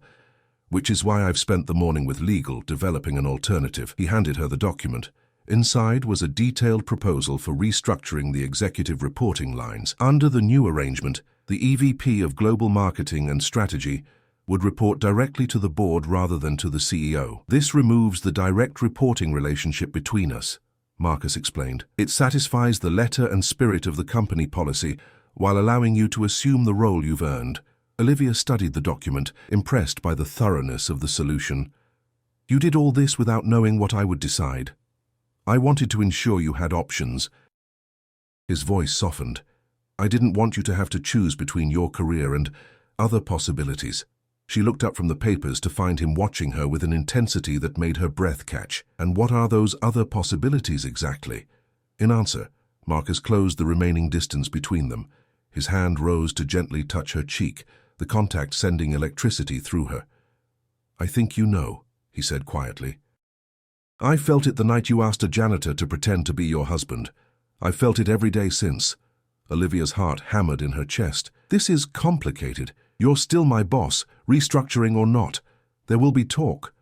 "Which is why I've spent the morning with legal developing an alternative." He handed her the document. Inside was a detailed proposal for restructuring the executive reporting lines. Under the new arrangement, the EVP of Global Marketing and Strategy would report directly to the board rather than to the CEO. "This removes the direct reporting relationship between us," Marcus explained. "It satisfies the letter and spirit of the company policy while allowing you to assume the role you've earned." Olivia studied the document, impressed by the thoroughness of the solution. "You did all this without knowing what I would decide. I wanted to ensure you had options." His voice softened. "I didn't want you to have to choose between your career and other possibilities." She looked up from the papers to find him watching her with an intensity that made her breath catch. "And what are those other possibilities exactly?" In answer, Marcus closed the remaining distance between them. His hand rose to gently touch her cheek, the contact sending electricity through her. "I think you know," he said quietly. "I felt it the night you asked a janitor to pretend to be your husband. I've felt it every day since." Olivia's heart hammered in her chest. "This is complicated. You're still my boss, restructuring or not. There will be talk."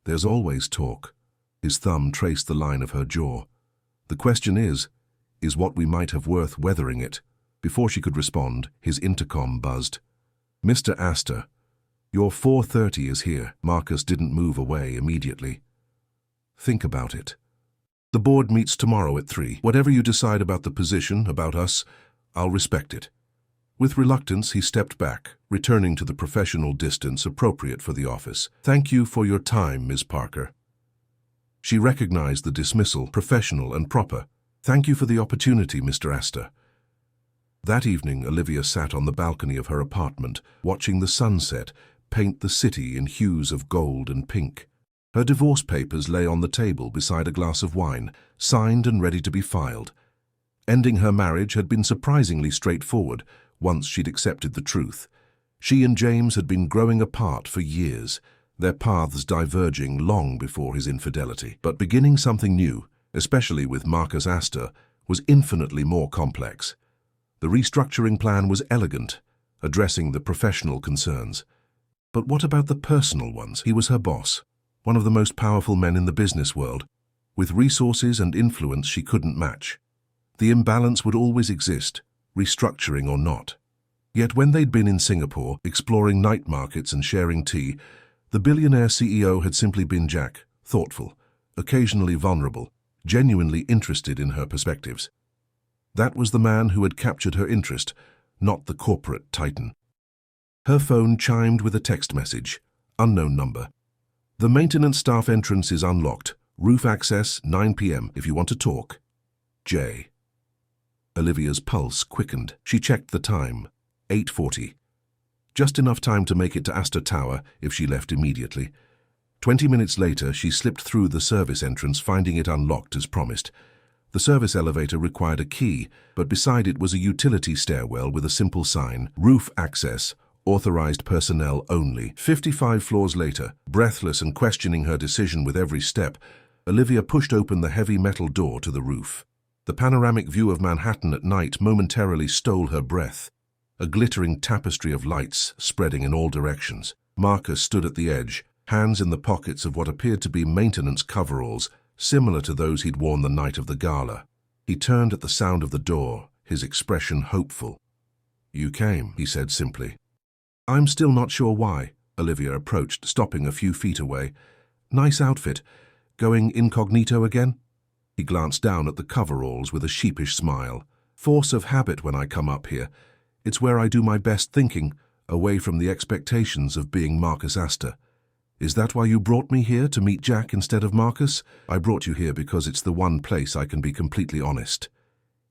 "There's always talk." His thumb traced the line of her jaw. "The question is what we might have worth weathering it?" Before she could respond, his intercom buzzed. "Mr. Aster, your 4:30 is here." Marcus didn't move away immediately. "Think about it. The board meets tomorrow at 3. Whatever you decide about the position, about us, I'll respect it." With reluctance, he stepped back, returning to the professional distance appropriate for the office. "Thank you for your time, Ms. Parker." She recognized the dismissal, professional and proper. "Thank you for the opportunity, Mr. Aster." That evening, Olivia sat on the balcony of her apartment, watching the sunset paint the city in hues of gold and pink. Her divorce papers lay on the table beside a glass of wine, signed and ready to be filed. Ending her marriage had been surprisingly straightforward once she'd accepted the truth. She and James had been growing apart for years, their paths diverging long before his infidelity. But beginning something new, especially with Marcus Aster, was infinitely more complex. The restructuring plan was elegant, addressing the professional concerns. But what about the personal ones? He was her boss, one of the most powerful men in the business world, with resources and influence she couldn't match. The imbalance would always exist, restructuring or not. Yet when they'd been in Singapore, exploring night markets and sharing tea, the billionaire CEO had simply been Jack, thoughtful, occasionally vulnerable, genuinely interested in her perspectives. That was the man who had captured her interest, not the corporate titan. Her phone chimed with a text message, unknown number. The maintenance staff entrance is unlocked. Roof access, 9 p.m. if you want to talk. J. Olivia's pulse quickened. She checked the time. 8:40. Just enough time to make it to Aster Tower if she left immediately. 20 minutes later, she slipped through the service entrance, finding it unlocked as promised. The service elevator required a key, but beside it was a utility stairwell with a simple sign, Roof access, authorized personnel only. 55 floors later, breathless and questioning her decision with every step, Olivia pushed open the heavy metal door to the roof. The panoramic view of Manhattan at night momentarily stole her breath, a glittering tapestry of lights spreading in all directions. Marcus stood at the edge, hands in the pockets of what appeared to be maintenance coveralls, similar to those he'd worn the night of the gala. He turned at the sound of the door, his expression hopeful. "You came," he said simply. "I'm still not sure why," Olivia approached, stopping a few feet away. "Nice outfit. Going incognito again?" He glanced down at the coveralls with a sheepish smile. "Force of habit when I come up here. It's where I do my best thinking, away from the expectations of being Marcus Aster. Is that why you brought me here, to meet Jack instead of Marcus?" "I brought you here because it's the one place I can be completely honest."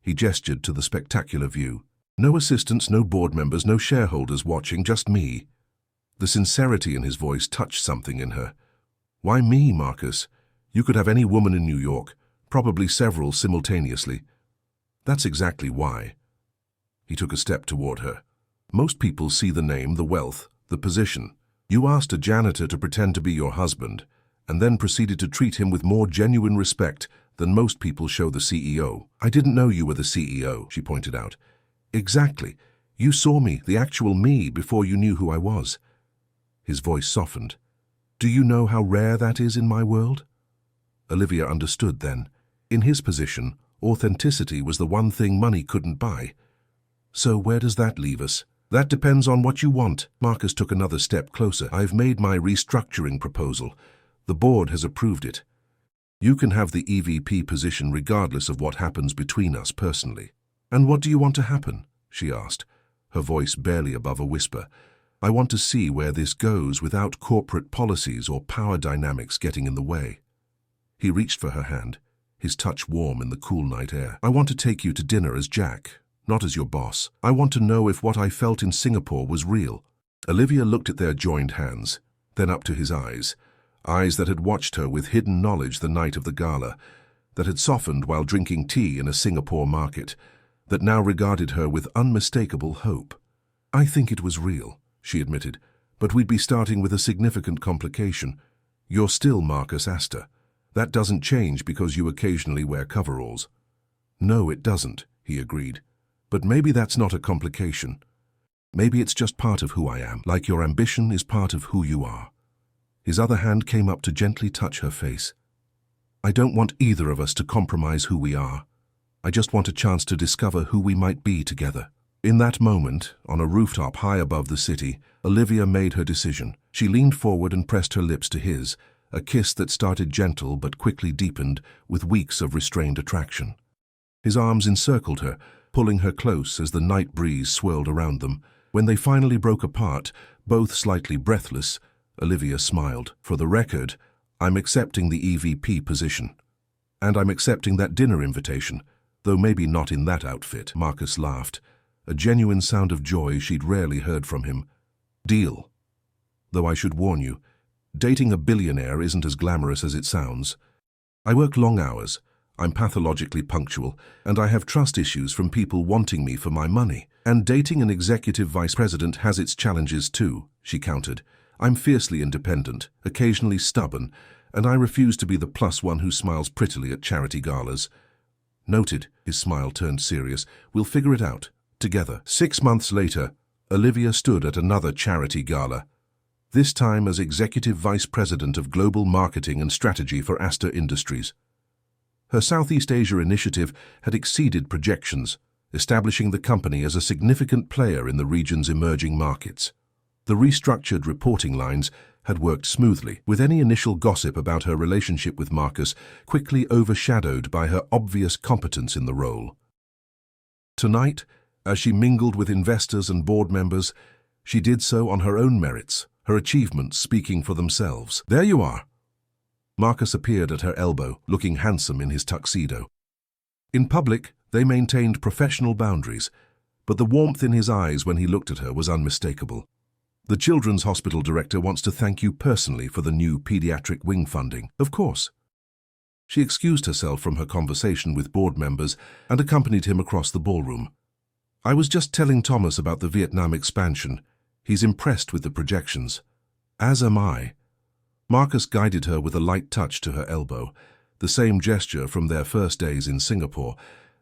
He gestured to the spectacular view. "No assistants, no board members, no shareholders watching, just me." The sincerity in his voice touched something in her. "Why me, Marcus? You could have any woman in New York, probably several simultaneously." "That's exactly why." He took a step toward her. "Most people see the name, the wealth, the position. You asked a janitor to pretend to be your husband, and then proceeded to treat him with more genuine respect than most people show the CEO. I didn't know you were the CEO," she pointed out. "Exactly. You saw me, the actual me, before you knew who I was." His voice softened. "Do you know how rare that is in my world?" Olivia understood then. In his position, authenticity was the one thing money couldn't buy. "So where does that leave us?" "That depends on what you want." Marcus took another step closer. "I've made my restructuring proposal. The board has approved it. You can have the EVP position regardless of what happens between us personally." "And what do you want to happen?" she asked, her voice barely above a whisper. "I want to see where this goes without corporate policies or power dynamics getting in the way." He reached for her hand, his touch warm in the cool night air. "I want to take you to dinner as Jack, not as your boss. I want to know if what I felt in Singapore was real." Olivia looked at their joined hands, then up to his eyes that had watched her with hidden knowledge the night of the gala, that had softened while drinking tea in a Singapore market, that now regarded her with unmistakable hope. "I think it was real," she admitted, "but we'd be starting with a significant complication. You're still Marcus Aster. That doesn't change because you occasionally wear coveralls." "No, it doesn't," he agreed. "But maybe that's not a complication. Maybe it's just part of who I am, like your ambition is part of who you are." His other hand came up to gently touch her face. "I don't want either of us to compromise who we are. I just want a chance to discover who we might be together." In that moment, on a rooftop high above the city, Olivia made her decision. She leaned forward and pressed her lips to his, a kiss that started gentle but quickly deepened with weeks of restrained attraction. His arms encircled her, pulling her close as the night breeze swirled around them. When they finally broke apart, both slightly breathless, Olivia smiled. "For the record, I'm accepting the EVP position. And I'm accepting that dinner invitation, though maybe not in that outfit." Marcus laughed, a genuine sound of joy she'd rarely heard from him. "Deal. Though I should warn you, dating a billionaire isn't as glamorous as it sounds. I work long hours, I'm pathologically punctual, and I have trust issues from people wanting me for my money. And dating an executive vice president has its challenges too," she countered. "I'm fiercely independent, occasionally stubborn, and I refuse to be the plus one who smiles prettily at charity galas." "Noted." His smile turned serious. "We'll figure it out. together. 6 months later, Olivia stood at another charity gala, this time as Executive Vice President of Global Marketing and Strategy for Aster Industries. Her Southeast Asia initiative had exceeded projections, establishing the company as a significant player in the region's emerging markets. The restructured reporting lines had worked smoothly, with any initial gossip about her relationship with Marcus quickly overshadowed by her obvious competence in the role. Tonight, as she mingled with investors and board members, she did so on her own merits, her achievements speaking for themselves. "There you are." Marcus appeared at her elbow, looking handsome in his tuxedo. In public, they maintained professional boundaries, but the warmth in his eyes when he looked at her was unmistakable. "The Children's Hospital Director wants to thank you personally for the new pediatric wing funding." "Of course." She excused herself from her conversation with board members and accompanied him across the ballroom. "I was just telling Thomas about the Vietnam expansion. He's impressed with the projections. As am I." Marcus guided her with a light touch to her elbow, the same gesture from their first days in Singapore.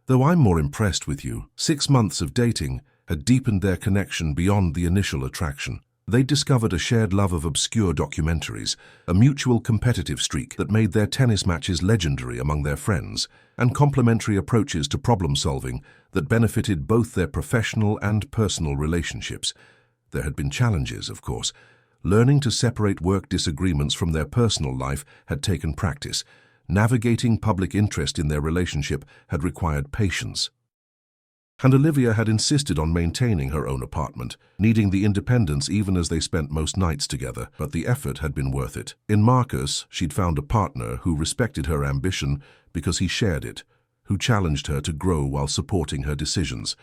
"Though I'm more impressed with you." 6 months of dating had deepened their connection beyond the initial attraction. They'd discovered a shared love of obscure documentaries, a mutual competitive streak that made their tennis matches legendary among their friends, and complementary approaches to problem-solving that benefited both their professional and personal relationships. There had been challenges, of course. Learning to separate work disagreements from their personal life had taken practice. Navigating public interest in their relationship had required patience. And Olivia had insisted on maintaining her own apartment, needing the independence even as they spent most nights together, but the effort had been worth it. In Marcus, she'd found a partner who respected her ambition because he shared it, who challenged her to grow while supporting her decisions.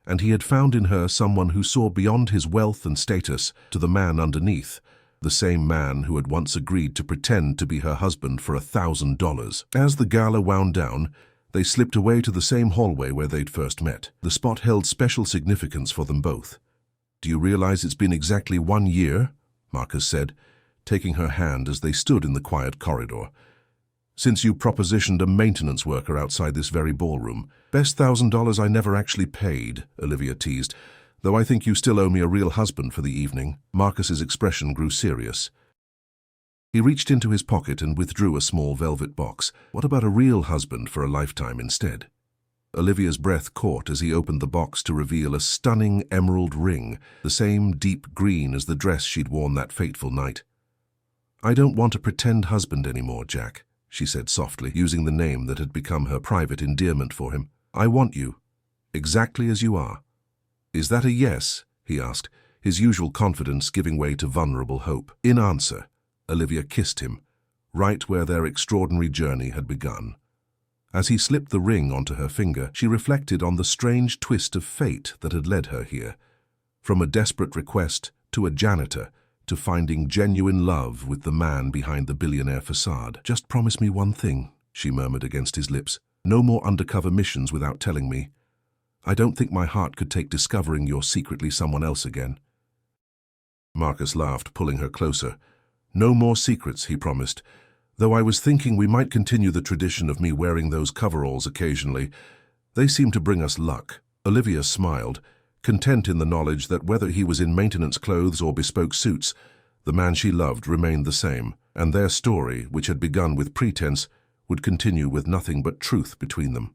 And he had found in her someone who saw beyond his wealth and status to the man underneath, the same man who had once agreed to pretend to be her husband for $1,000. As the gala wound down, they slipped away to the same hallway where they'd first met. The spot held special significance for them both. "Do you realize it's been exactly 1 year?" Marcus said, taking her hand as they stood in the quiet corridor. "Since you propositioned a maintenance worker outside this very ballroom." "Best $1,000 I never actually paid," Olivia teased, "though I think you still owe me a real husband for the evening." Marcus's expression grew serious. He reached into his pocket and withdrew a small velvet box. "What about a real husband for a lifetime instead?" Olivia's breath caught as he opened the box to reveal a stunning emerald ring, the same deep green as the dress she'd worn that fateful night. "I don't want a pretend husband anymore, Jack," she said softly, using the name that had become her private endearment for him. "I want you, exactly as you are." "Is that a yes?" he asked, his usual confidence giving way to vulnerable hope. In answer, Olivia kissed him, right where their extraordinary journey had begun. As he slipped the ring onto her finger, she reflected on the strange twist of fate that had led her here. From a desperate request to a janitor, to finding genuine love with the man behind the billionaire facade. "Just promise me one thing," she murmured against his lips. "No more undercover missions without telling me. I don't think my heart could take discovering you're secretly someone else again." Marcus laughed, pulling her closer. "No more secrets," he promised, "though I was thinking we might continue the tradition of me wearing those coveralls occasionally. They seem to bring us luck." Olivia smiled, content in the knowledge that whether he was in maintenance clothes or bespoke suits, the man she loved remained the same, and their story, which had begun with pretense, would continue with nothing but truth between them.